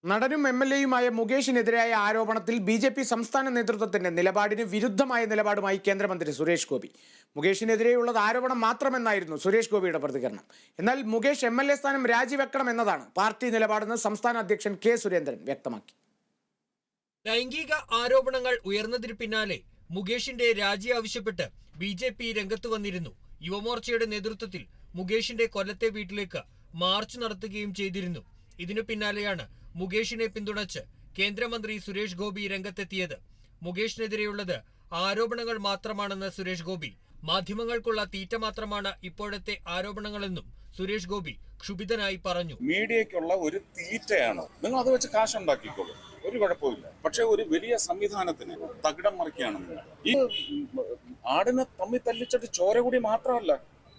നടനും MLA-യുമായ മുകേഷിനെതിരായ ആരോപണത്തിൽ BJP സംസ്ഥാന നേതൃത്വത്തിന്റെ നിലപാടിന് വിരുദ്ധമായ നിലപാടുമായി കേന്ദ്രമന്ത്രി സുരേഷ് ഗോപി. മുകേഷിനെതിരെയുള്ളത് ആരോപണം മാത്രമെന്നായിരുന്നു സുരേഷ് ഗോപിയുടെ പ്രതികരണം. എന്നാൽ മുകേഷ് MLA സ്ഥാനം രാജിവെക്കണമെന്നതാണ് പാർട്ടി നിലപാടെന്ന് സംസ്ഥാന അധ്യക്ഷൻ K. സുരേന്ദ്രൻ വ്യക്തമാക്കി. ലൈംഗിക ആരോപണങ്ങൾ ഉയർന്നതിന് പിന്നാലെ മുകേഷിന്റെ രാജി ആവശ്യപ്പെട്ട് BJP രംഗത്ത് വന്നിരുന്നു. യുവമോർച്ചയുടെ നേതൃത്വത്തിൽ മുകേഷിന്റെ കൊല്ലത്തെ വീട്ടിലേക്ക് മാർച്ച് നടത്തുകയും ചെയ്തിരുന്നു. ഇതിനു പിന്നാലെയാണ് മുകേഷിനെ പിന്തുണച്ച് കേന്ദ്രമന്ത്രി സുരേഷ് ഗോപി രംഗത്തെത്തിയത്. മുകേഷിനെതിരെയുള്ളത് ആരോപണങ്ങൾ മാത്രമാണെന്ന് സുരേഷ് ഗോപി. മാധ്യമങ്ങൾക്കുള്ള തീറ്റ മാത്രമാണ് ഇപ്പോഴത്തെ ആരോപണങ്ങളെന്നും സുരേഷ് ഗോപി ക്ഷുഭിതനായി പറഞ്ഞു. മീഡിയയ്ക്കുള്ള ഒരു തീറ്റയാണ്, നിങ്ങൾ അത് വെച്ച് കാശുണ്ടാക്കിക്കോളൂ, ഒരു കുഴപ്പമില്ല. പക്ഷെ ഒരു വലിയ സംവിധാനത്തിന് തകിടം മറിക്കുകയാണ് നിങ്ങൾ. ഈ ആടിനെ തമ്മിൽ തല്ലിച്ചിട്ട് ചോര കൂടി മാത്രമല്ല,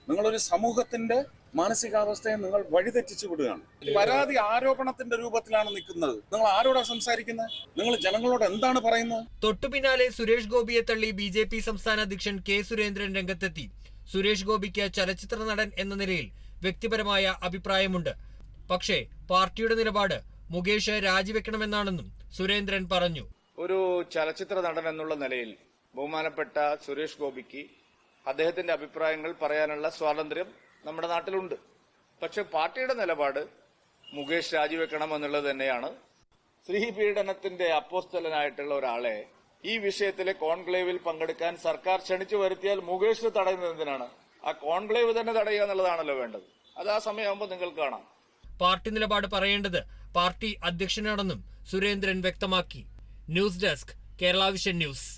നിങ്ങളൊരു സമൂഹത്തിന്റെ മാനസികാവസ്ഥയെ നിങ്ങൾ വഴിതെറ്റിച്ചു വിടുകയാണ്. പരാതി ആരോപണത്തിന്റെ രൂപത്തിലാണ് നിൽക്കുന്നത്. നിങ്ങൾ ആരോടാ സംസാരിക്കുന്നത്? നിങ്ങൾ ജനങ്ങളോട് എന്താണ് പറയുന്നത്? തൊട്ടു പിന്നാലെ സുരേഷ് ഗോപിയെ തള്ളി BJP സംസ്ഥാന അധ്യക്ഷൻ K. സുരേന്ദ്രൻ രംഗത്തെത്തി. സുരേഷ് ഗോപിക്ക് ചലച്ചിത്ര നടൻ എന്ന നിലയിൽ വ്യക്തിപരമായ അഭിപ്രായമുണ്ട്. പക്ഷേ പാർട്ടിയുടെ നിലപാട് മുകേഷ് രാജിവെക്കണമെന്നാണെന്നും സുരേന്ദ്രൻ പറഞ്ഞു. ഒരു ചലച്ചിത്ര നടൻ എന്നുള്ള നിലയിൽ ബഹുമാനപ്പെട്ട സുരേഷ് ഗോപിക്ക് അദ്ദേഹത്തിന്റെ അഭിപ്രായങ്ങൾ പറയാനുള്ള സ്വാതന്ത്ര്യം നമ്മുടെ നാട്ടിലുണ്ട്. പക്ഷെ പാർട്ടിയുടെ നിലപാട് മുകേഷ് രാജിവെക്കണം എന്നുള്ളത് തന്നെയാണ്. സ്ത്രീ പീഡനത്തിന്റെ അപ്പോസ്തലനായിട്ടുള്ള ഒരാളെ ഈ വിഷയത്തിലെ കോൺക്ലേവിൽ പങ്കെടുക്കാൻ സർക്കാർ ക്ഷണിച്ചു വരുത്തിയാൽ മുകേഷ് തടയുന്നത് എന്തിനാണ്? ആ കോൺക്ലേവ് തന്നെ തടയുക എന്നുള്ളതാണല്ലോ വേണ്ടത്. അത് ആ സമയമാകുമ്പോൾ നിങ്ങൾക്ക് കാണാം. പാർട്ടി നിലപാട് പറയേണ്ടത് പാർട്ടി അധ്യക്ഷനാണെന്നും സുരേന്ദ്രൻ വ്യക്തമാക്കി. News desk, Kerala vision news.